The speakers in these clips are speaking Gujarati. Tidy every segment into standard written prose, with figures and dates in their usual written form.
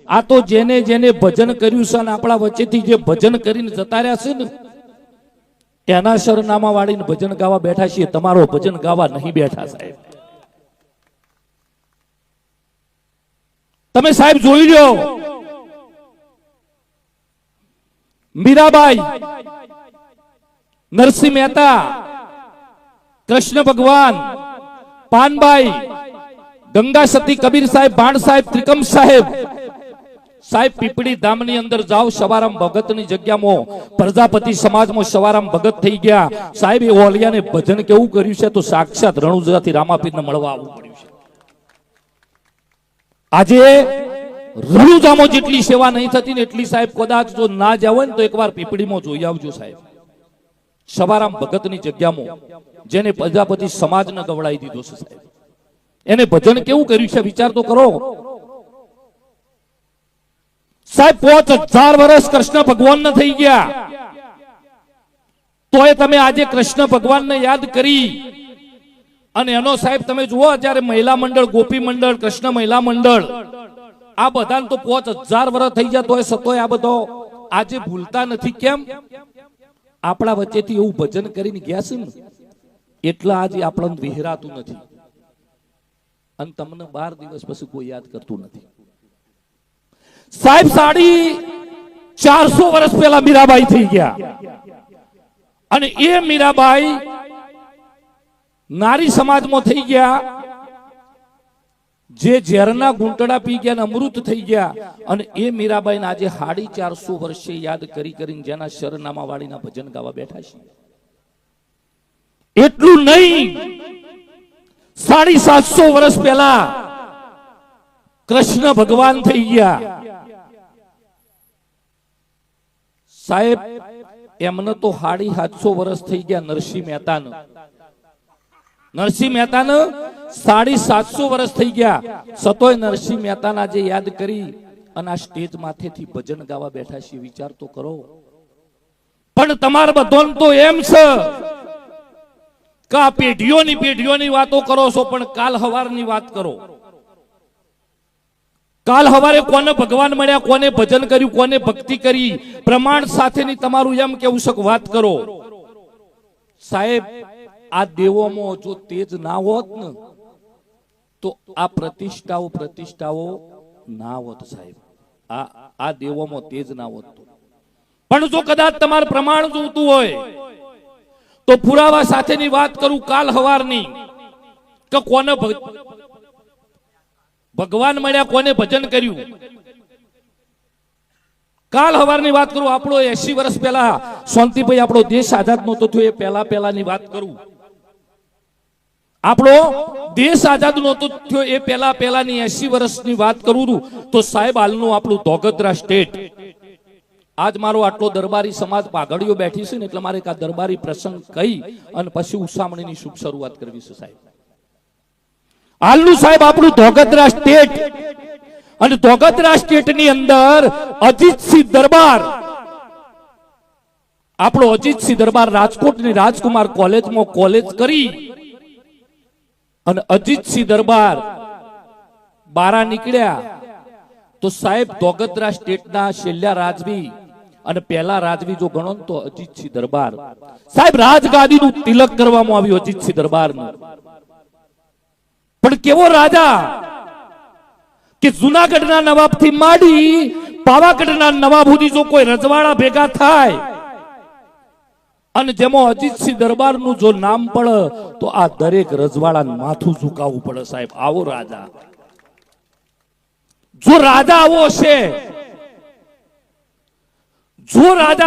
આ તો જેને જેને ભજન કર્યું છે અને આપણા વચ્ચેથી જે ભજન કરીને જતા રહ્યા છે ને એના સરનામા વાળીને ભજન ગાવા બેઠા છીએ, તમારો ભજન ગાવા નહીં બેઠા સાહેબ. તમે સાહેબ જોઈ લો, મીરાબાઈ, નરસિંહ મહેતા, કૃષ્ણ ભગવાન, પાનબાઈ, ગંગા સતી, કબીર સાહેબ, ભાણ સાહેબ, ત્રિકમ સાહેબ, સાહેબ પીપળી ધામની અંદર જાઓ, સવારામ ભગતની જગ્યામાં પ્રજાપતિ સમાજમાં સવારામ ભગત થઈ ગયા સાહેબ. એ ઓલિયાને ભજન કેવું કર્યું છે તો સાક્ષાત રણુજાથી રામાપીરને મળવા આવવું પડ્યું છે. આજે રણુજામાં જેટલી સેવા નહીં થતી ને એટલી સાહેબ કદાચ જો ના જાવ ને તો એકવાર પીપળીમાં જોઈ આવજો સાહેબ. સવારામ ભગતની જગ્યામાં જેને પ્રજાપતિ સમાજને ગવડાવી દીધો છે સાહેબ, એને ભજન કેવું કર્યું છે વિચાર તો કરો સાહેબ. 5000 વર્ષ કૃષ્ણ ભગવાનને થઈ ગયા તોય તમે આજે કૃષ્ણ ભગવાનને યાદ કરી અને એનો સાહેબ તમે જુઓ જ્યારે મહિલા મંડળ, ગોપી મંડળ, કૃષ્ણ મહિલા મંડળ આ બધાને તો 5000 વર્ષ થઈ ગયા તોય સતોય આ બધો આજે ભૂલતા નથી. કેમ? આપણા વચ્ચેથી એવું ભજન કરીને ગયા છે ને એટલા આજે આપણને વિહરાતું નથી અને તમને 12 દિવસ પછી કોઈ યાદ કરતું નથી સાહેબ. 450 વર્ષ પહેલા મીરાબાઈ થઈ ગયા અને એ મીરાબાઈ નારી સમાજમાં થઈ ગયા જે ઝેરના ઘૂંટડા પી ગયા ને અમૃત થઈ ગયા અને એ મીરાબાઈને આજે 450 વર્ષે યાદ કરી કરીને જેના શરનામા વાળીના ભજન ગાવા બેઠા છે. એટલું નહીં, 750 વર્ષ પહેલા કૃષ્ણ ભગવાન થઈ ગયા સાહેબ. એમને તો 750 વર્ષ થઈ ગયા નરસિંહ મહેતાને. નરસિંહ મહેતાને 750 વર્ષ થઈ ગયા સતોય નરસિંહ મહેતાના જે યાદ કરી અને આ સ્ટેજ માથેથી ભજન ગાવા બેઠા છે. વિચાર તો કરો. પણ તમારા બધાને તો એમ છે કે આ પેઢીઓની વાતો કરો છો પણ કાલ હવારની વાત કરો. કાલ હવારે કોને ભગવાન મળ્યા, કોને ભજન કર્યું, કોને ભક્તિ કરી, પ્રમાણ સાથેની તમારું એમ કેવું છે વાત કરો સાહેબ. આ દેવોમાં જો તેજ ના હોત ને તો આ પ્રતિષ્ઠાઓ ના હોત સાહેબ. આ દેવોમાં તેજ ના હોત. પણ જો કદાચ તમારું પ્રમાણ જોતું હોય તો પુરાવા સાથેની વાત કરું કાલ હવારની કે કોને ભગવાન મળ્યા, કોને ભજન કર્યું. કાલ હવારની વાત કરું. આપણો 80 વર્ષ પહેલા શાંતિભાઈ આપણો દેશ આઝાદ નહોતો થયો એ પહેલાની વાત કરું. આપણો દેશ આઝાદ નહોતો થયો એ પહેલાની 80 વર્ષની વાત કરું તો સાહેબ હાલનું આપણું ધોગધરા સ્ટેટ. આજ મારો આટલો દરબારી સમાજ પાઘડીઓ બેઠી છે ને એટલે મારે એક આ દરબારી પ્રસંગ કહી અને પછી ઉસામણીની શુભ શરૂઆત કરવી છે સાહેબ. હાલનું સાહેબ આપણું ધોગધરા સ્ટેટ અને ધોગધરા સ્ટેટની અંદર અજીતસિંહ દરબાર, આપણો અજીતસિંહ દરબાર રાજકોટની રાજકુમાર કોલેજમાં કોલેજ કરી અને અજીતસિંહ દરબાર બારા નીકળ્યા તો સાહેબ ધોગધરા સ્ટેટના છેલ્લા રાજવી અને પહેલા રાજવી જો ગણો તો અજીતસિંહ દરબાર સાહેબ. રાજગાદીનું તિલક કરવામાં આવ્યું અજીતસિંહ દરબારનું. પણ કેવો રાજા કે જુનાગઢના નવાબથી માંડી પાવાગઢના નવાબ સુધી જો કોઈ રજવાડા ભેગા થાય અને જેમાં અજીતસિંહ દરબારનું જો નામ પડે તો આ દરેક રજવાડાનું માથું ઝુકાવવું પડે સાહેબ. આવો રાજા, જો રાજા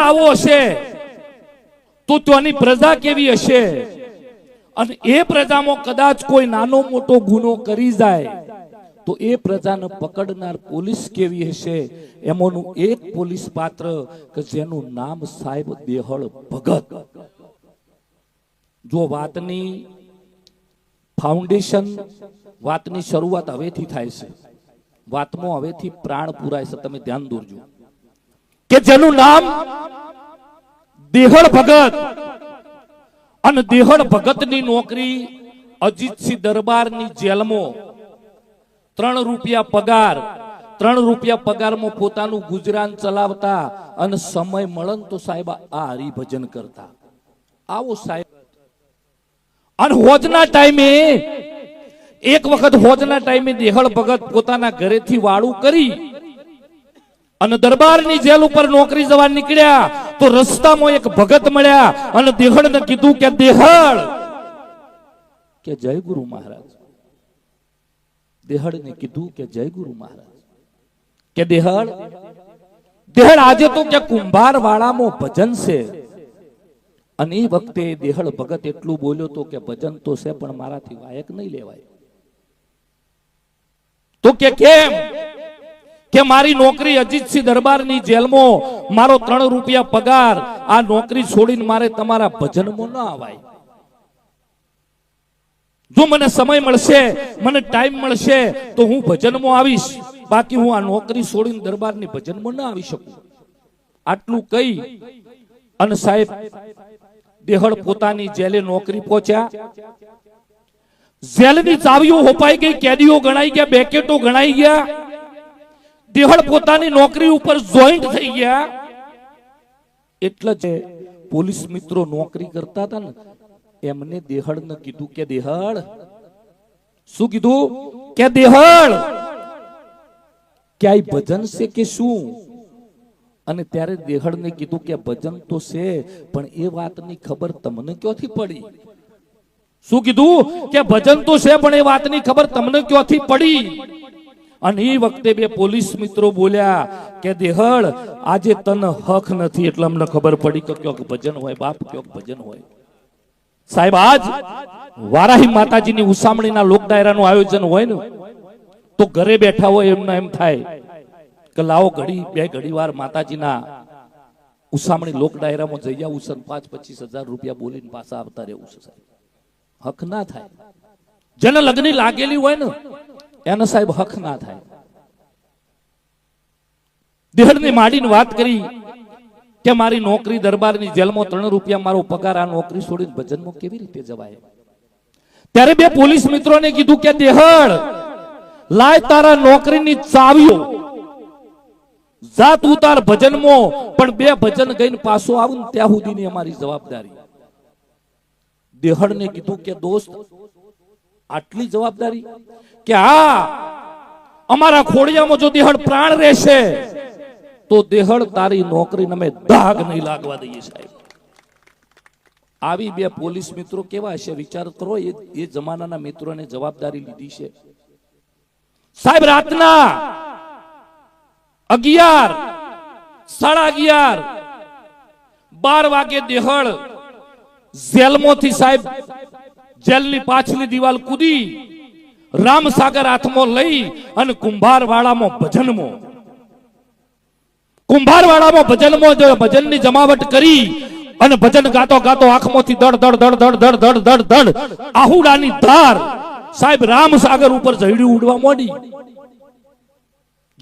આવો હશે તો ત્યાંની પ્રજા કેવી હશે અને એ પ્રજામાં કદાચ કોઈ નાનો મોટો ગુનો કરી જાય તો એ પ્રજાને પકડનાર પોલીસ કેવી હશે. એમાંનું એક પોલીસ પાત્ર કે જેનું નામ સાહેબ દેહળ ભગત. જો વાતની ફાઉન્ડેશન, વાતની શરૂઆત હવેથી થાય છે, વાતમાં હવેથી પ્રાણ પુરાય છે. તમે ધ્યાન દોરજો કે જેનું નામ દેહળ ભગત અને દેહળ ભગતની નોકરી અજીતસિંહ દરબારની જેલમાં 3 રૂપિયા પગાર 3 રૂપિયા પગારમાં પોતાનું ગુજરાન ચલાવતા અને સમય મળે તો સાહેબ આ હરિભજન કરતા. આવો સાહેબ. અને હોજના ટાઈમે એક વખત હોજના ટાઈમે દેહળ ભગત પોતાના ઘરેથી વાળું કરી અને દરબારની જેલ ઉપર નોકરી જવા નીકળ્યા તો રસ્તામાં એક ભગત મળ્યા અને દેહળને કીધું કે દેહળ કે જય ગુરુ મહારાજ. દેહળને કીધું કે જય ગુરુ મહારાજ. કે દેહળ આજે તો કે કુંભાર વાળામાં ભજન છે. અને એ વખતે દેહળ ભગત એટલું બોલ્યો તો કે ભજન તો છે પણ મારાથી વાયક નહીં લેવાય. તો કે કેમ? કે મારી નોકરી અજીતસિંહ દરબારની જેલમાં મારો 3 રૂપિયા પગાર, આ નોકરી છોડીને મારે તમારા ભજનમાં ન આવાય. જો મને સમય મળશે, મને ટાઈમ મળશે તો હું ભજનમાં આવીશ, બાકી હું આ નોકરી છોડીને દરબારની ભજનમાં ન આવી શકું. આટલું કહી અને સાહેબ દેહળ પોતાની જેલે નોકરી પહોંચ્યા. જેલની ચાવીઓ હોપાઈ ગઈ, કેદીઓ ગણાઈ ગયા, બેકેટો ગણાઈ ગયા. દેહળ પોતાની નોકરી ઉપર જોઈન્ટ થઈ ગયા. એટલે જ પોલીસ મિત્રો નોકરી કરતા હતા ને એમને દેહળને કીધું કે દેહળ, શું કીધું કે દેહળ ક્યાંય ભજન છે કે શું? અને ત્યારે દેહળને કીધું કે ભજન તો છે પણ એ વાતની ખબર તમને ક્યાંથી પડી? શું કીધું કે ભજન તો છે પણ એ વાતની ખબર તમને ક્યાંથી પડી? અને એ વખતે બે પોલીસ મિત્રો બોલ્યા કે દેહળ આજે તને હક નથી એટલે અમને ખબર પડી કે ક્યાંક ભજન હોય બાપ, ક્યાંક ભજન હોય. સાહેબ આજ વારાહી માતાજીની ઉસામણીના લોક ડાયરાનું આયોજન હોય ને તો ઘરે બેઠા હોય એમને એમ થાય કે લાવો ઘડી વાર માતાજીના ઉસામણી લોક ડાયરામાં જઈ આવું છે, 5-25 હજાર રૂપિયા બોલીને પાછા આવતા રહેવું છે. સાહેબ હક ના થાય. જેને લગ્ન લાગેલી હોય ને એને સાહેબ હક ના થાય. દેહળની માડીને વાત કરી કે મારી નોકરી દરબારની જેલમાં 3 રૂપિયા મારો પગાર, આ નોકરી છોડીને ભજનમાં કેવી રીતે જવાય? ત્યારે બે પોલીસ મિત્રોને કીધું કે દેહળ લાય તારા નોકરીની ચાવીઓ, જા તું તાર ભજનમાં, પણ 2 ભજન ગઈને પાછો આવું ને ત્યાં સુધીની અમારી જવાબદારી. દેહળને કીધું કે દોસ્ત આટલી જવાબદારી? કે હા, અમારા ખોડિયામાં જો દેહળ પ્રાણ રહેશે તો દેહળ તારી નોકરીને અમે દાગ નહીં લાગવા દઈએ. સાહેબ આવી બે પોલીસ મિત્રો કેવા છે વિચાર કરો. એ જમાનાના મિત્રોને જવાબદારી લીધી છે. સાહેબ રાતના 11, 11:30, 12 વાગે દેહળ જેલમાંથી સાહેબ જેલની પાછલી દિવાલ કૂદી રામસાગર હાથમાં લઈ અને કુંભારવાડામાં ભજનની જમાવટ કરી અને ભજન ગાતો ગાતો આંખમાંથી દડ દડ દડ દડ દડ દડ દડ દડ આહુડાની ધાર સાહેબ રામસાગર ઉપર ઝડ્યું ઉડવા માંડી.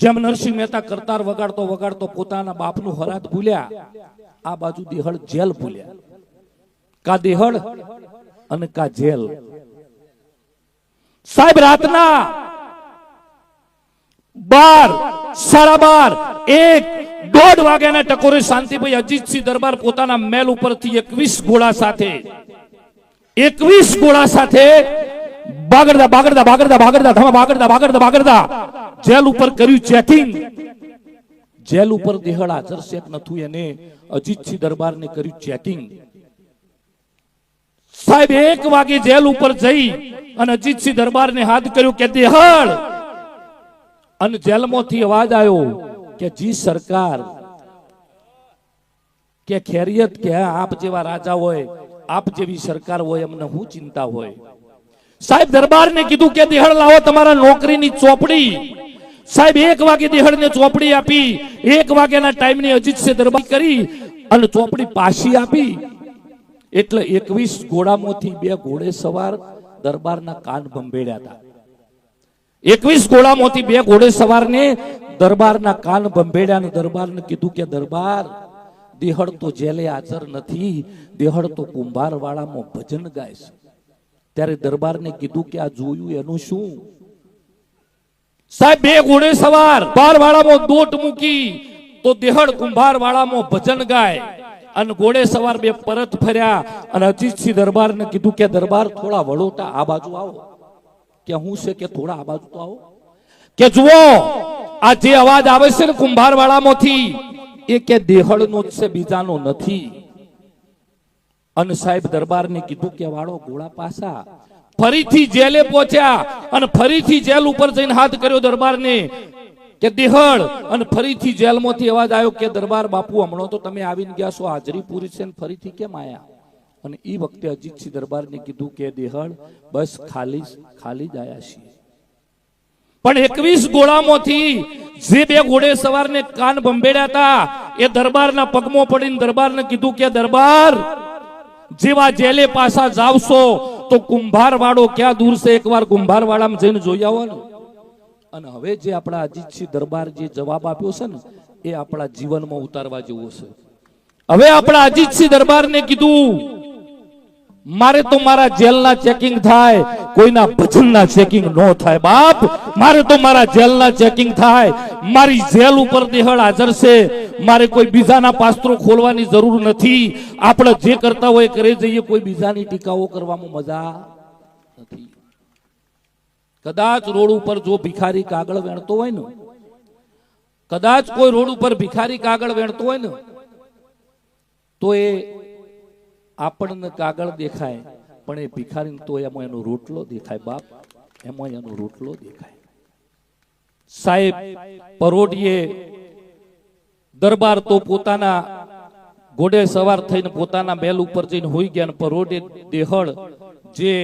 જેમ નરસિંહ મહેતા કરતાર વગાડતો વગાડતો પોતાના બાપનું હરાત ભૂલ્યા, આ બાજુ દેહળ જેલ ભૂલ્યા. કા દેહળ અને કા જેલ. સાહેબ રાતના 12, 12:30, 1, 1:30 વાગ્યાના ટકોરે શાંતિભાઈ અજીતસિંહ દરબાર પોતાના મેલ ઉપરથી 21 ઘોડા સાથે બાગડતા જેલ ઉપર કર્યું ચેકિંગ. જેલ ઉપર દેહળ હાજર છે કે નથું એને અજીતસિંહ દરબારને કર્યું ચેકિંગ. સાહેબ 1 વાગે જેલ ઉપર જઈ અને અજીતસિંહ દરબારને હાથ કર્યો કે દેહળ. અને જેલમાંથી અવાજ આવ્યો કે જી સરકાર, કે ખૈરિયત, કે આપ જેવા રાજા હોય, આપ જેવી સરકાર હોય, અમને શું ચિંતા હોય? સાહેબ દરબારને કીધું કે દેહળ લાવો તમારા નોકરીની ચોપડી. સાહેબ 1 વાગે દેહળને ચોપડી આપી. 1 વાગ્યાના ટાઈમની અજીતસિંહ દરબાર કરી અને ચોપડી પાછી આપી. એટલે 21 ઘોડામાંથી 2 ઘોડે સવાર દરબારના કાન ભંભેડ્યા હતા. 21 ઘોડામાંથી 2 ઘોડે સવારને દરબારના કાન ભંભેડ્યા અને દરબારને કીધું કે દરબાર, દેહળ તો જેલે હાજર નથી, દેહળ તો કુંભારવાડામાં ભજન ગાય છે. ત્યારે દરબારને કીધું કે આ જોયું એનું શું? સાહેબ બે ઘોડે સવાર બારવાળામાં દોટ મૂકી તો દેહડ કુંભારવાળામાં ભજન ગાય અને ઘોડે સવાર બે પરત ફર્યા અને અજીતસિંહ દરબારને કીધું કે દરબાર થોડા વડોટા આ બાજુ આવો. કે હું છે કે થોડા આ બાજુ તો આવો. કે જુઓ આ જે અવાજ આવે છે ને કુંભારવાળામાંથી એ કે દેહડનો જ છે, બીજાનો નથી. અને સાહેબ દરબારને કીધું કે વાળો ઘોડા પાછા. ફરીથી જેલે પહોંચ્યા અને ફરીથી જેલ ઉપર જઈને હાથ કર્યો દરબારને કે દેહડ, અને ફરીથી જેલમાંથી અવાજ આવ્યો કે દરબાર બાપુ હમણાં તો તમે આવીને ગયા છો, હાજરી પૂરી છે ને ફરીથી કેમ આયા? અને એ વખતે અજીતસિંહ દરબારને કીધું કે દેહડ બસ ખાલી જ આયા છીએ. પણ 21 ઘોડામાંથી જે બે ઘોડે સવારને કાન બંબેડ્યા હતા એ દરબારના પગમાં પડીને દરબારને કીધું કે દરબાર જેવા જેલે પાછા જાવશો તો કુંભારવાડો ક્યાં દૂર છે, એકવાર કુંભારવાડામાં જઈને જોઈ આવો ને. અને હવે જે આપણા અજીતસિંહ દરબાર જે જવાબ આપ્યો છે ને એ આપણા જીવનમાં ઉતારવા જેવો છે. હવે આપણા અજીતસિંહ દરબારને કીધું મારે તો મારા જેલના ચેકિંગ થાય, કોઈના ભજનના ચેકિંગ ન થાય બાપ. મારે તો મારા જેલના ચેકિંગ થાય. મારી જેલ ઉપર દેહડ હાજર છે, મારે કોઈ બીજાના પાસ્ત્રો ખોલવાની જરૂર નથી. આપણે જે કરતા હોય કરે જઈએ, કોઈ બીજાની ટીકાઓ કરવામાં મજા નથી. કદાચ રોડ ઉપર જો ભિખારી કાગળ વેણતો હોય ને, કદાચ કોઈ રોડ ઉપર ભિખારી કાગળ વેણતો હોય ને તો એ આપણને કાગળ દેખાય, પણ એ ભિખારી તો એમાં એનો રોટલો દેખાય બાપ, એમાં એનો રોટલો દેખાય. સાહેબ પરોઢીએ દરબાર તો પોતાના ઘોડે સવાર થઈને પોતાના બેલ ઉપર જઈને હોઈ ગયા, અને પરોઢે દેહડ જે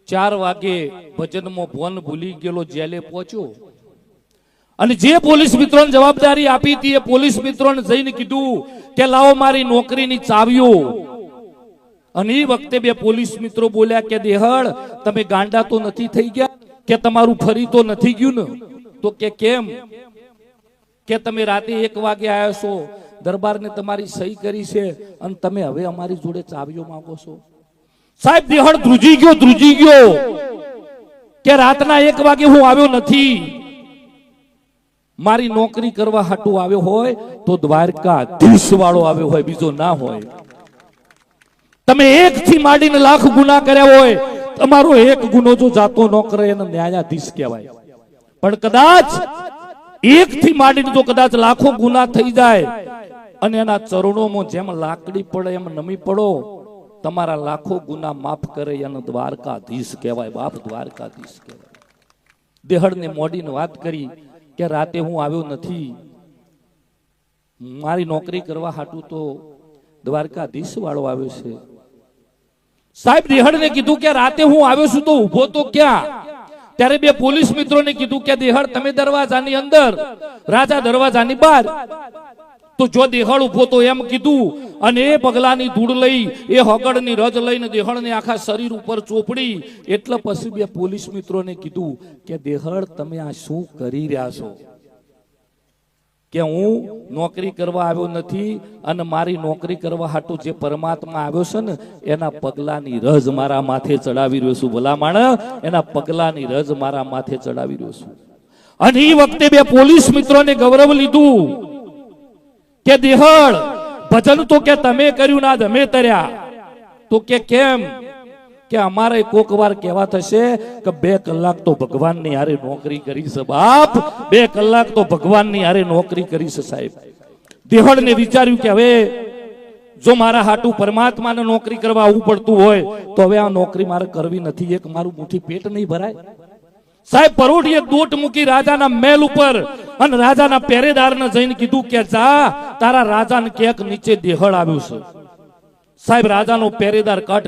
4 વાગે ભજનમાં ભોન ભૂલી ગયેલો જેલે પહોંચ્યો. અને જે પોલીસ મિત્રોને જવાબદારી આપી હતી એ પોલીસ મિત્રોને જઈને કીધું કે લાવો મારી નોકરીની ચાવીઓ. અને એ વખતે બે પોલીસ મિત્રો બોલ્યા કે દેહડ તમે ગાંડા તો નથી થઈ ગયા, કે તમારું ફરી તો નથી ગયું ને? તો કે કેમ? કે તમે રાતે 1 વાગે આવ્યા છો, દરબારને તમારી સહી કરી છે અને તમે હવે અમારી જોડે ચાવીઓ માંગો છો. સાહેબ દેહડ ધ્રુજી ગયો કે રાતના 1 વાગે હું આવ્યો નથી. મારી નોકરી કરવા હાટુ આવ્યો હોય તો દ્વારકાધીશ વાળો આવ્યો હોય, બીજો ના હોય. તમે 1 થી માંડીને લાખ ગુના કર્યા હોય, તમારો 1 ગુનો જો જાતો ન કરે એને ન્યાયાધીશ કહેવાય. પણ કદાચ 1 થી માંડીને જો કદાચ લાખો ગુના થઈ જાય અને એના ચરણોમાં જેમ લાકડી પડે એમ નમી પડો, તમારા લાખો ગુના માફ કરે એને દ્વારકાધીશ કહેવાય બાપ, દ્વારકાધીશ કહેવાય. દેહડને મોડીને વાત કરી કે રાતે હું આવ્યો નથી, મારી નોકરી કરવા હાટું તો દ્વારકાધીશ વાળો આવ્યો છે. સાહેબ દેહડને કીધું કે રાતે હું આવ્યો છું તો ઉભો તો ક્યાં? ત્યારે બે પોલીસ મિત્રોને કીધું કે દેહડ તમે દરવાજાની અંદર, રાજા દરવાજાની બહાર. તો જો દેહડ ઉભો તો એમ કીધું, અને એ પગલાની ધૂળ લઈ એ હગડની રજ લઈને દેહડને આખા શરીર ઉપર ચોપડી. એટલે પછી બે પોલીસ મિત્રોને કીધું કે દેહડ તમે આ શું કરી રહ્યા છો? કે હું નોકરી કરવા આવ્યો નથી, અને મારી નોકરી કરવા હાટુ જે પરમાત્મા આવ્યો છે ને એના પગલાની રજ મારા માથે ચડાવી રહ્યો છું. ભલા માણસ, એના પગલાની રજ મારા માથે ચડાવી રહ્યો છું. અને એ વખતે બે પોલીસ મિત્રોને ગૌરવ લીધું કે દેહડ ભજન તો કે તમે કર્યું ના અમે તર્યા. તો કે કેમ? કે અમારે કોક વાર કહેવા થશે કે 2 કલાક તો ભગવાનની હારે નોકરી કરી છે બાપ, 2 કલાક તો ભગવાનની હારે નોકરી કરી છે. સાહેબ દેહડને વિચાર્યું કે હવે જો મારા હાટુ પરમાત્માને નોકરી કરવા આવવું પડતું હોય તો હવે આ નોકરી મારે કરવી નથી, એક મારું મુઠ્ઠી પેટ નહીં ભરાય. સાહેબ પરોઢીએ દોટ મૂકી રાજાના મહેલ ઉપર, અને રાજાના પહેરેદારને જઈને કીધું કે જા તારા રાજાને ક્યાંક નીચે દેહડ આવ્યું છે. સાહેબ રાજાનો પહેરેદાર કટ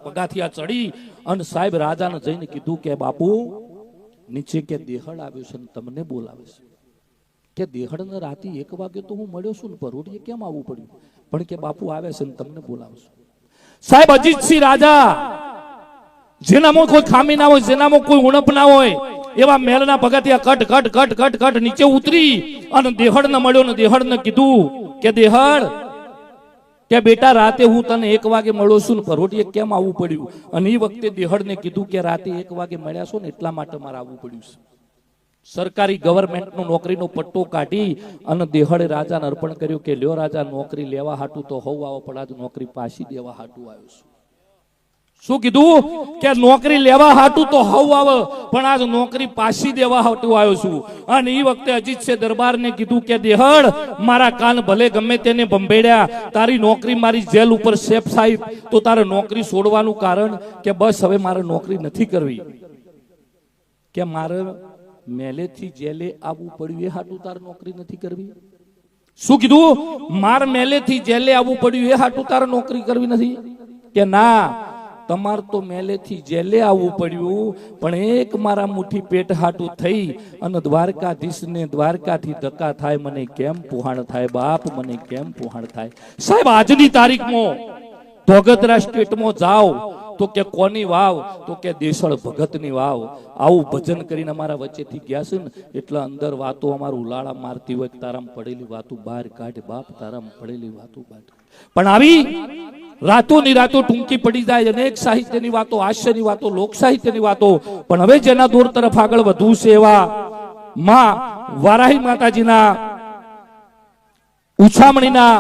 પગાથિયા ચડી અને સાહેબ રાજાને જઈને કીધું કે બાપુ નીચે કે દેહડ આવ્યું છે, તમને બોલાવે છે. કે દેહડને રાતે 1 વાગે તો હું મળ્યો છું ને, પરોઢીએ કેમ આવવું પડ્યું? પણ કે બાપુ આવે છે ને તમને બોલાવે છે. સાહેબ અજીતસિંહ રાજા, જેનામાં કોઈ ખામી ના હોય, જેનામાં કોઈ ઉણપ ના હોય, એવા મહેલના પગથિયા કટ નીચે ઉતરી અને દેહડને મળ્યો ને દેહડને કીધું કે દેહડ કે બેટા રાતે હું તને 1 વાગે મળ્યો છું ને પરોઢીએ કેમ આવવું પડ્યું? અને એ વખતે દેહડને કીધું કે રાતે 1 વાગે મળ્યા છો ને એટલા માટે મારે આવવું પડ્યું છે. સરકારી ગવર્મેન્ટનો નોકરીનો પટ્ટો કાઢી અને દેહડે રાજાને અર્પણ કર્યું કે લ્યો રાજા, નોકરી લેવા હાટું તો હોવ આવો, પણ આજ નોકરી પાછી દેવા હાટું આવ્યો છું. શું કીધું? કે નોકરી લેવા હાટું તો હોવ આવે, પણ આજ નોકરી પાછી દેવા હાટું આવ્યો છું. અને એ વખતે અજીતસિંહ દરબારને કીધું કે દેહડ, મારા કાન ભલે ગમે તેને બંભેડ્યા, તારી નોકરી મારી જેલ ઉપર સેફ સાહેબ, તો તારે નોકરી છોડવાનું કારણ કે બસ હવે મારે નોકરી નથી કરવી, કે મારે મેલેથી જેલે આવવું પડ્યું એ હાટું તારે નોકરી નથી કરવી. શું કીધું? માર મેલેથી જેલે આવવું પડ્યું એ હાટું તારે નોકરી કરવી નથી? કે ના, તમારે તો મેલેથી જેલે આવવું પડ્યું, પણ એક મારા મુઠ્ઠી પેટ હાટું થઈ અને દ્વારકાધીશને દ્વારકાથી ધક્કા થાય, મને કેમ પુહાણ થાય બાપ, મને કેમ પુહાણ થાય? સાહેબ આજની તારીખમાં ધોગધરા સ્ટેટમાં જાઓ તો કે કોની વાવ? તો કે દેસળ ભગતની વાવ. આવું ભજન કરીને અમારા વચ્ચેથી ગયા છે ને, એટલે અંદર વાતો અમારું ઉલાળા મારતી હોય, તારામ પડેલી વાતો બહાર કાઢ બાપ, તારામ પડેલી વાતો બહાર. પણ આવી રાતોની રાતો ટૂંકી પડી જાય. અનેક સાહિત્યની વાતો, હાસ્યની વાતો, લોક સાહિત્યની વાતો, પણ હવે જેના દોર તરફ આગળ વધવું છે એવા માં વારાહી માતાજીના ઉછામણીના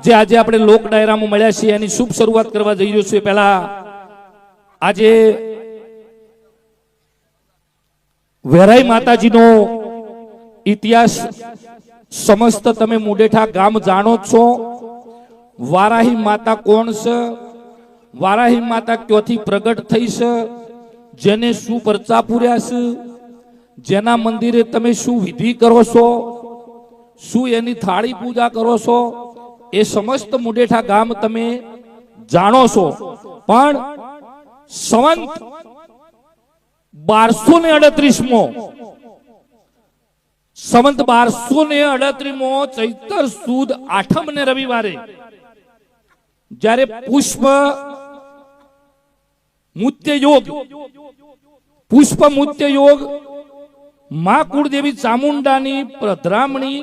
જે આજે આપણે લોક ડાયરામાં મળ્યા છીએ એની શુભ શરૂઆત કરવા જઈ રહ્યો છું. પહેલા આજે વેરાઈ માતાજીનો ઇતિહાસ સમસ્ત તમે મુડેઠા ગામ જાણો છો. વારાહી માતા કોણ છે? વારાહી માતા ક્યાંથી પ્રગટ થઈ છે? જેને શું પરચા પૂર્યા છે? જેના મંદિરે તમે શું વિધિ કરો છો? શું એની થાળી પૂજા કરો છો? એ સમસ્ત મુડેઠા ગામ તમે જાણો છો. પણ સંવંત 1238 ચૈત્ર સુદ 8 ને રવિવારે જ્યારે પુષ્પ મુત્ય યોગ માં કુળદેવી ચામુંડાની પધરામણી,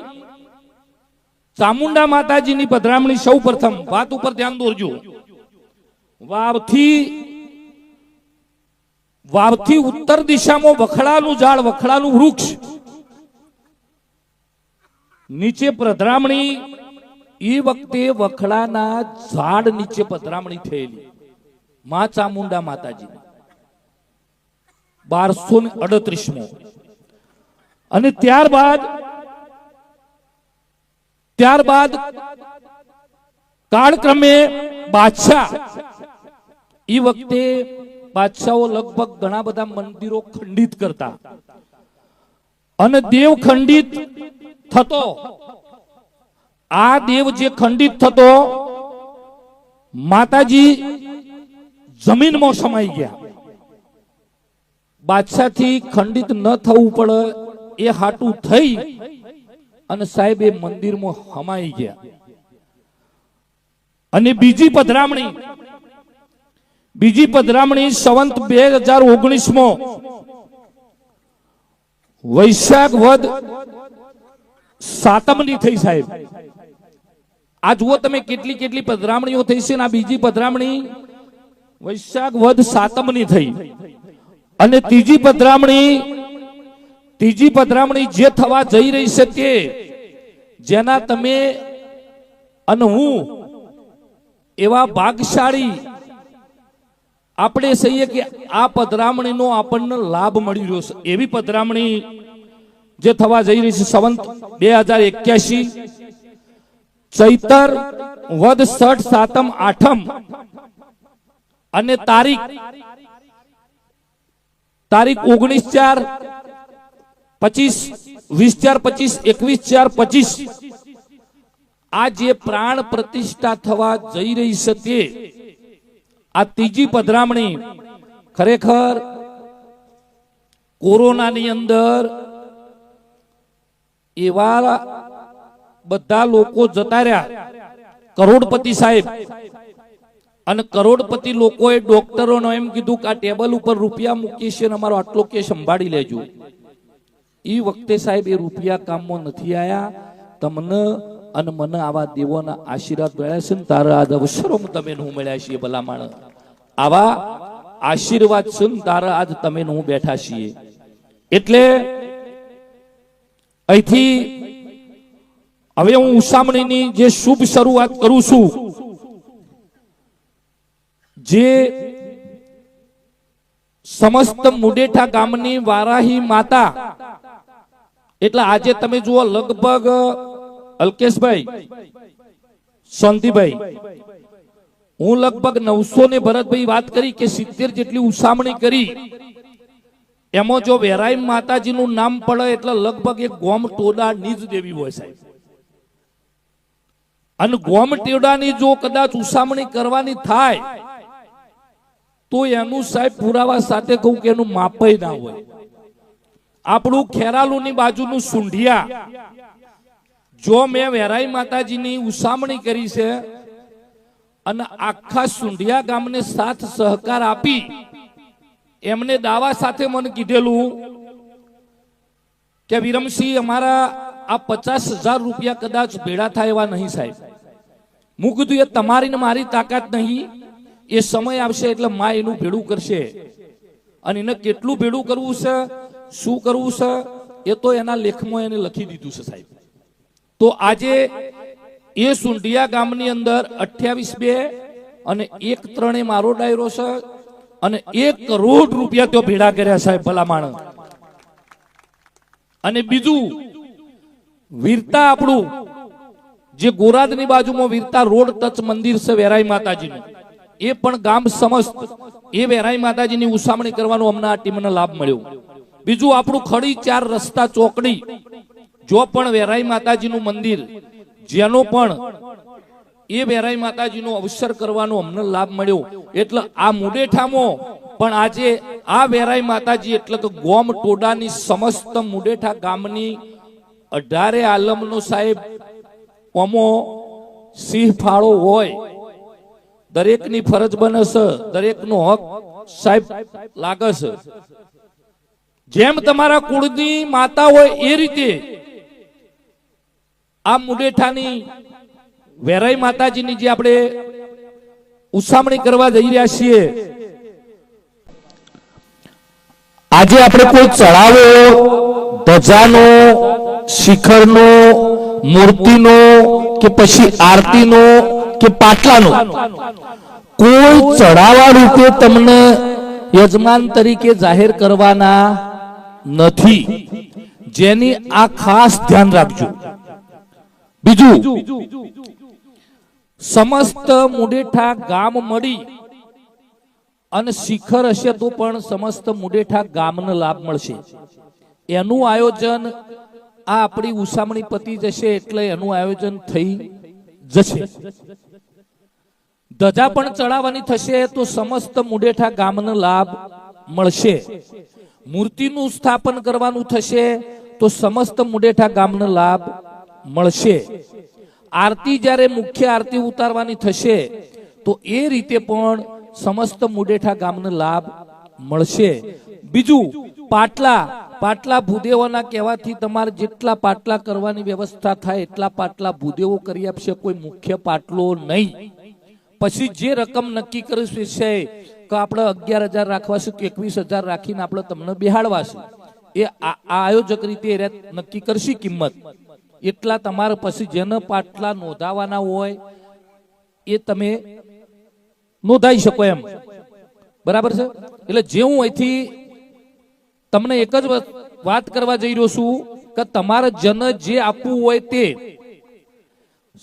ચામુંડા માતાજીની પધરામણી સૌ પ્રથમ વાત ઉપર ધ્યાન દોરજો. વાવથી ઉત્તર દિશામાં વખડાનું ઝાડ, વખડાનું વૃક્ષ, નીચે પધરામણી. એ વખતે વખડાના ઝાડ નીચે પધરામણી થયેલી માં ચામુંડા માતાજી 1238. અને ત્યારબાદ કાળક્રમે બાદશાહ, એ વખતે બાદશાહો લગભગ ઘણા બધા મંદિરો ખંડિત કરતા, અને દેવ ખંડિત થતો. આ દેવ જે ખંડિત થતો, માતાજી જમીનમાં સમાઈ ગયા. બાદશાહથી ખંડિત ન થવું પડે એ હાટું થઈ અને સાહેબ એ મંદિરમાં હમાઈ ગયા. અને બીજી પધરામણી સંવંત 2019 વૈશાખ વદ 7 થઈ સાહેબ. આ જુઓ તમે કેટલી પધરામણીઓ થઈ છે. આ બીજી પધરામણી વૈશાખ વદ 7 થઈ. અને ત્રીજી પધરામણી જે થવા જઈ રહી છે તે, જેના તમે અને હું એવા ભાગશાળી આપણે કહીએ કે આ પધરામણીનો આપણને લાભ મળી રહ્યો છે. એવી પધરામણી જે થવા જઈ રહી છે સંવંત 2081 ચૈતર વદ 7 8 અને તારીખ 19/4/25 આ જે પ્રાણ પ્રતિષ્ઠા થવા જઈ રહી છે તે આ ત્રીજી પધરામણી ખરેખર કોરોનાની અંદર એવા બધા લોકો જતા રહ્યા, કરોડપતિ સાહેબ, અને કરોડપતિ લોકોએ ડોક્ટરોને એમ કીધું કે આ ટેબલ ઉપર રૂપિયા મૂકી છે, અમારો આટલો કે સંભાળી લેજો. એ વખતે સાહેબ એ રૂપિયા કામમાં નથી આયા. તમને અને મને આવા દેવોના આશીર્વાદ મળ્યા છે ને તારા આજ અવસરોમાં તમે હું મળ્યા છીએ ભલામણ આવા આશીર્વાદ છે ને તારા આજ તમે હું બેઠા છીએ એટલે અહીંથી હવે હું ઉસામણીની જે શુભ શરૂઆત કરું છું જે સમસ્ત મુડેઠા ગામની વારાહી માતા એટલે આજે તમે જુઓ લગભગ અલ્કેશભાઈ શાંતિભાઈ હું લગભગ 900 ને ભરતભાઈ વાત કરી કે 70 જેટલી ઉસામણી કરી એમાં જો વેરાઈ માતાજીનું નામ પડે એટલે લગભગ એક ગોમ ટોડા નીજ દેવી હોય સાહેબ અને ગોમ ટેવડાની જો કદાચ ઉસામણી કરવાની થાય તો એનું સાહેબ પુરાવા સાથે કહું કે એનું માપય ના હોય આપણું ખેરાલુની બાજુનું સુંઢિયા જો મેં વેરાઈ માતાજીની ઉસામણી કરી છે અને આખા સુંઢિયા ગામને સાથ સહકાર આપી એમને દાવા સાથે મને કીધેલું કે વિરમસિંહ અમારા આ 50,000 રૂપિયા કદાચ ભેળા થાય એવા નહીં સાહેબ હું કીધું એ તમારી ને મારી તાકાત નહીં એ સમય આવશે એટલે માં એનું ભેળું કરશે અને એને કેટલું ભેળું કરવું છે શું કરવું છે એ તો એના લેખમાં એને લખી દીધું છે સાહેબ તો આજે એ સુંઢિયા ગામની અંદર 28/2 અને 1/3 મારો ડાયરો છે અને 1 કરોડ રૂપિયા તો ભેળા કર્યા સાહેબ ભલામણ અને બીજું વીરતા આપણું જે ગોરાદની બાજુમાં વીરતા રોડ ટચ મંદિર છે વેરાઈ માતાજીનું એ પણ ગામ સમસ્ત એ વેરાઈ માતાજીની ઉસામણી કરવાનો અમને આ ટીમને લાભ મળ્યો બીજું આપણું ખડી 4 રસ્તા ચોકડી જો પણ વેરાઈ માતાજીનું મંદિર જેનો પણ એ વેરાઈ માતાજીનો અવસર કરવાનો અમને લાભ મળ્યો એટલે આ મુડેઠામાં પણ આજે આ વેરાઈ માતાજી એટલે કે ગોમ ટોડાની સમસ્ત મુડેઠા ગામની 18 આલમનો સાહેબ ઓમો સિંહ ફાળો હોય દરેકની ફરજ બને છે દરેકનો હક સાહેબ લાગે છે જેમ તમારા કુળની માતા હોય એ રીતે આ મુડેઠાની વેરાઈ માતાજીની જે આપણે ઉસામણી કરવા જઈ રહ્યા છીએ આજે આપણે કોઈ ચડાવો ધજાનો શિખરનો મૂર્તિનો કે પછી આરતીનો કે પાટલાનો કોઈ ચડાવા રૂપે તમને યજમાન તરીકે જાહેર કરવાના નથી જેની આ ખાસ ધ્યાન રાખજો બીજું સમસ્ત મુડેઠા ગામ મળી અને શિખર હશે તો પણ સમસ્ત મુડેઠા ગામને લાભ મળશે એનું આયોજન આ આપણી ઉસામણી પતી જશે એટલે એનું આયોજન થઈ જશે ધજા પણ ચડાવવાની થશે તો સમસ્ત મુડેઠા ગામને લાભ મળશે મૂર્તિનું સ્થાપન કરવાનું થશે તો સમસ્ત મુડેઠા ગામને લાભ મળશે આરતી જ્યારે મુખ્ય આરતી ઉતારવાની થશે તો એ રીતે પણ સમસ્ત મુડેઠા ગામને લાભ મળશે બીજું પાટલા ભૂદેવોના કહેવાથી તમારે જેટલા પાટલા કરવાની વ્યવસ્થા થાય એટલા પાટલા ભૂદેવો કરી આપશે કોઈ મુખ્ય પાટલો નહીં પછી જે રકમ નક્કી કરીશું છે કે આપણે 11,000 રાખવાશું કે 21,000 રાખીને આપણે તમને બેહાડવાશું એ આયોજક રીતે નક્કી કરશે કિંમત એટલા તમારે પછી જેને પાટલા નોંધાવાના હોય એ તમે નોંધાઈ શકો એમ બરાબર છે એટલે જે હું અહીંથી તમને એક જ વાત કરવા જઈ રહ્યો છું કે તમારે જન જે આપવું હોય તે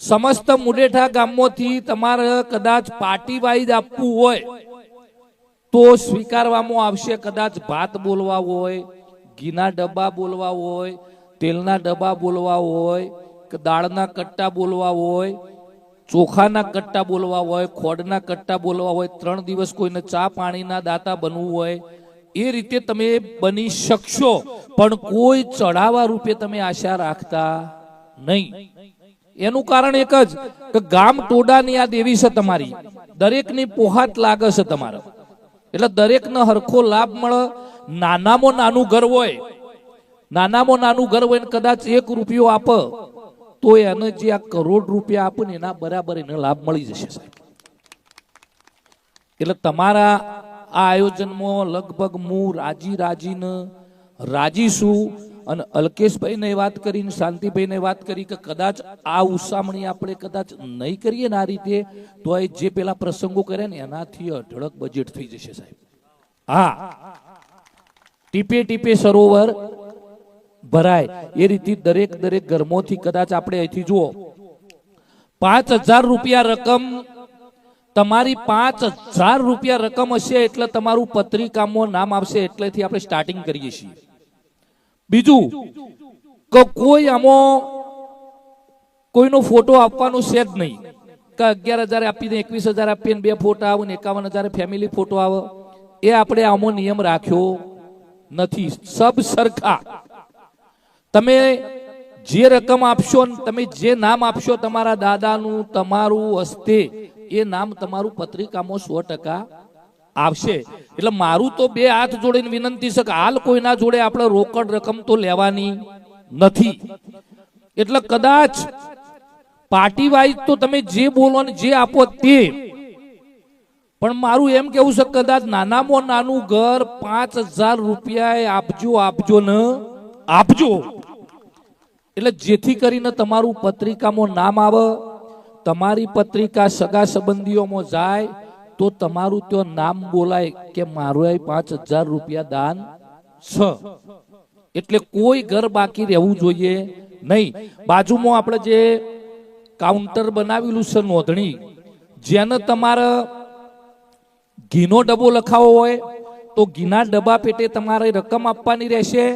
સમસ્ત મુડેઠા ગામમાંથી તમારે કદાચ પાર્ટી વાઇઝ આપવું હોય તો સ્વીકારવામાં આવશે કદાચ ભાત બોલવા હોય ઘીના ડબ્બા બોલવા હોય તેલના ડબ્બા બોલવા હોય કે દાળના કટ્ટા બોલવા હોય ચોખાના કટ્ટા બોલવા હોય ખોડના કટ્ટા બોલવા હોય 3 દિવસ કોઈને ચા પાણીના દાતા બનવું હોય એ રીતે તમે બની શકશો પણ કોઈ ચડાવા રૂપે તમે આશા રાખતા નહીં એનું કારણ એક જ કે ગામ ટોડાની આ દેવી છે તમારી દરેકની પોહાત લાગે છે તમારે એટલે દરેકને હરખો લાભ મળે નાનામાં નાનું ઘર હોય ને કદાચ 1 રૂપિયો આપે તો એને જે આ કરોડ રૂપિયા આપે ને એના બરાબર એને લાભ મળી જશે સાહેબ. એટલે તમારા આ આયોજનમાં લગભગ હું રાજીને રાજી છું. અને અલ્કેશભાઈને વાત કરીને શાંતિભાઈને વાત કરી કે કદાચ આ ઉસામણી આપણે કદાચ નહીં કરીએ ને આ રીતે તો એ જે પેલા પ્રસંગો કરે ને એનાથી અઢળક બજેટ થઈ જશે સાહેબ. હા, ટીપે ટીપે સરોવર ભરાય એ રીતે દરેક ઘરમાંથી કદાચ આપણે અહીંથી જુઓ 5,000 રૂપિયા રકમ, તમારી 5,000 રૂપિયા રકમ હશે એટલે તમારું પત્રિકામાં નામ આવશે. એટલેથી આપણે સ્ટાર્ટિંગ કરીએ છીએ. બીજું કે કોઈ આમાં કોઈનો ફોટો આપવાનો છે જ નહીં કે 11,000 આપીને 21,000 આપીને 2 ફોટા આવે ને 51,000 ફેમિલી ફોટો આવે. એ આપણે આમાં નિયમ રાખ્યો નથી. સબ સરખા. તમે જે રકમ આપશો, તમે જે નામ આપશો તમારા દાદાનું, તમારું હસ્તે એ નામ તમારું પત્રિકામાં 100% આવશે. એટલે મારું તો 2 હાથ જોડીને વિનંતી છે કે હાલ કોઈના જોડે આપણે રોકડ રકમ તો લેવાની નથી. એટલે કદાચ પાર્ટી વાઇઝ તો તમે જે બોલો ને જે આપો તે, પણ મારું એમ કેવું છે કદાચ નાનામાં નાનું ઘર 5,000 રૂપિયા આપજો ને આપજો. એટલે જેથી કરીને તમારું પત્રિકામાં નામ આવે, તમારી પત્રિકા સગા સંબંધીઓમાં જાય તો તમારું ત્યાં નામ બોલાય કે મારું 5,000 રૂપિયા દાન છે. એટલે કોઈ ઘર બાકી રહેવું જોઈએ નહીં. બાજુમાં આપણે જે કાઉન્ટર બનાવેલું છે નોંધણી, જેને તમારે ઘીનો ડબ્બો લખાવો હોય તો ઘીના ડબ્બા પેટે તમારે રકમ આપવાની રહેશે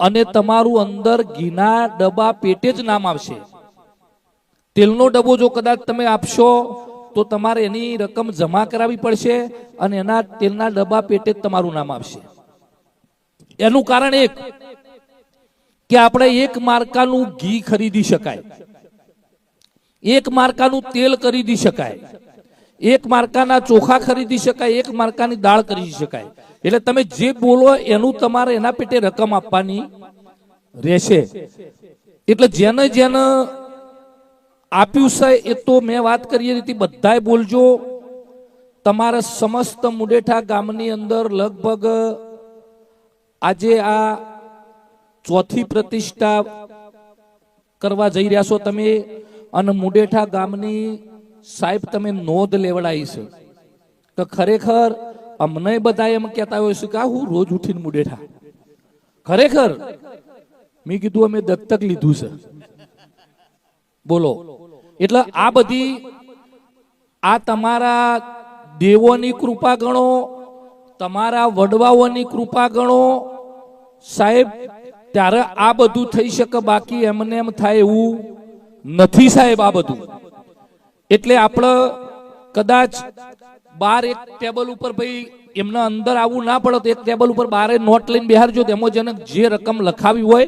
અને તમારું અંદર ઘીના ડબ્બા પેટે જ નામ આવશે. તેલનો ડબ્બો જો કદાચ તમે આપશો તો તમારે એની રકમ જમા કરાવવી પડશે અને એના તેલના ડબ્બા પેટે જ તમારું નામ આવશે. એનું કારણ એક કે આપણે 1 માર્કાનું ઘી ખરીદી શકાય, 1 માર્કાનું તેલ ખરીદી શકાય, 1 માર્કાના ચોખા ખરીદી શકાય, 1 માર્કાની દાળ ખરીદી શકાય. એટલે તમે જે બોલો એનું તમારે એના પેટે રકમ આપવાની રહેશે. એટલે જેને આપ્યું છે એ તો મેં વાત કરી રીતે બધાય બોલજો. તમારા સમસ્ત મુડેઠા ગામની અંદર લગભગ આજે આ 4થી પ્રતિષ્ઠા કરવા જઈ રહ્યા છો તમે. અને મુડેઠા ગામની સાહેબ તમે નોંધ લેવડાવી છે કે ખરેખર અમને બધા એમ કહેતા હોય છે કે હું રોજ ઉઠીને મુડેઠા. ખરેખર મેં કીધું અમે દત્તક લીધું છે. બોલો. એટલે આ બધી આ તમારા દેવોની કૃપા ગણો, તમારા વડવાઓની કૃપા ગણો સાહેબ, ત્યારે આ બધું થઈ શકે. બાકી એમને એમ થાય એવું નથી સાહેબ આ બધું. એટલે આપણે કદાચ બાર એક ટેબલ ઉપર ભાઈ એમના અંદર આવવું ના પડે તો એક ટેબલ ઉપર બારે નોટ લઈને બેહારજો. તેમાં જેને જે રકમ લખાવી હોય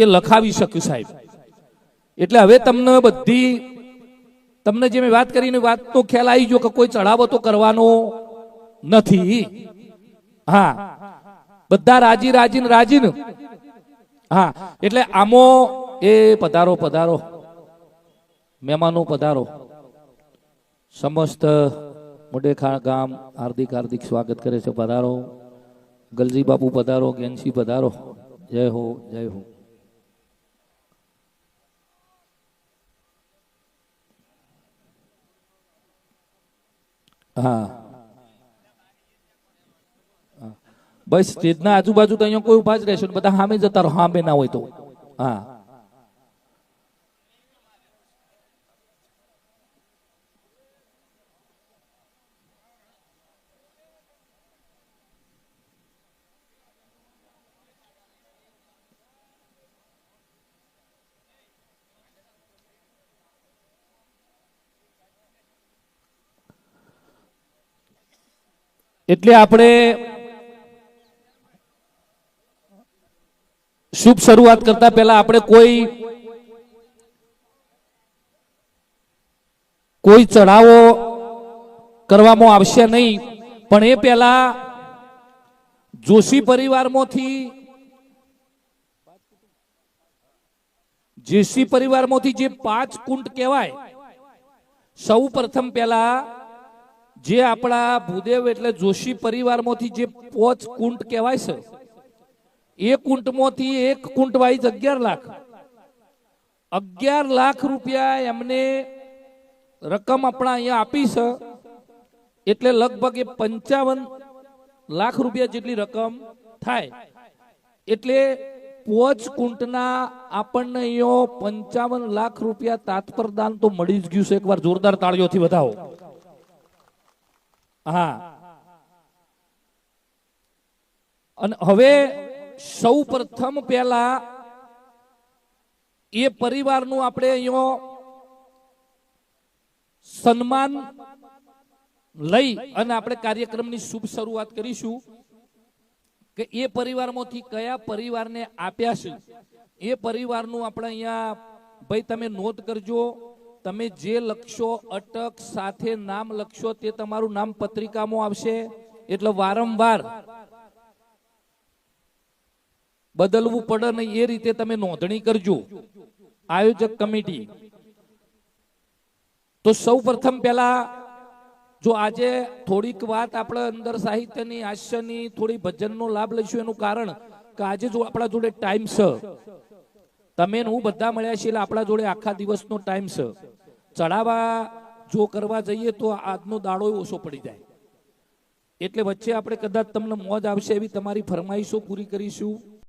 એ લખાવી શકે સાહેબ. એટલે હવે તમને જે મેં વાત કરીને વાત તો ખ્યાલ આવી ગયો કે કોઈ ચઢાવો તો કરવાનો નથી. હા, બધા રાજી. હા, એટલે આમો એ પધારો મહેમાનો પધારો. સમસ્ત મુડેઠા ગામ હાર્દિક સ્વાગત કરે છે. પધારો ગલજી બાપુ, પધારો ગેનસી, પધારો. જય હો. હા, બસ સ્ટેજના આજુબાજુ તો અહીંયા કોઈ ઉભા જ રહેશે, બધા સામે જતા રહો, સામે ના હોય તો. હા, એટલે આપણે શુભ શરૂઆત કરતા પહેલા આપણે કોઈ ચઢાવો કરવામાં આવશે નહીં. પણ એ પહેલા જોશી પરિવારમાંથી જેસી પરિવારમાંથી જે 5 કુંટ કહેવાય, સૌ પ્રથમ પહેલા જે આપણા ભૂદેવ એટલે જોશી પરિવારમાંથી જે 5 કુંટ કહેવાય છે, એ કુંટમાંથી એક કુંટ વાઇઝ 11 લાખ, 11 લાખ રૂપિયા એમને રકમ આપણા અહીંયા આપી છે. એટલે લગભગ 55 લાખ રૂપિયા જેટલી રકમ થાય. એટલે 5 કુંટના આપણને અહીંયા 55 લાખ રૂપિયા તાત્પરદાન તો મળી જ ગયું છે. એકવાર જોરદાર તાળીઓથી વધાવો. હા, અને હવે સૌ પ્રથમ પહેલા એ પરિવારનું આપણે અહીંયા સન્માન લઈ અને આપણે કાર્યક્રમની શુભ શરૂઆત કરીશું કે એ પરિવારમાંથી કયા પરિવારને આપ્યા છે એ પરિવારનું આપણે અહીંયા ભાઈ તમે નોંધ કરજો. તમે જે લખશો અટક સાથે નામ લખશો તે તમારું નામ પત્રિકામાં આવશે. એટલે વારંવાર બદલવું પડે નહીં એ રીતે તમે નોંધણી કરજો આયોજક કમિટી. તો સૌ પ્રથમ પહેલા જો આજે થોડીક વાત આપણે અંદર સાહિત્યની હાસ્યની થોડી ભજનનો લાભ લઈશું એનું કારણ કે આજે જો આપણા જોડે ટાઈમ છે, તમે હું બધા મળ્યા છીએ એટલે આપણા જોડે આખા દિવસનો ટાઈમ છે. ચડાવવા જો કરવા જઈએ તો આજનો દાડો ઓછો પડી જાય. એટલે વચ્ચે આપણે કદાચ તમને મોજ આવશે એવી તમારી ફરમાઈશો પૂરી કરીશું.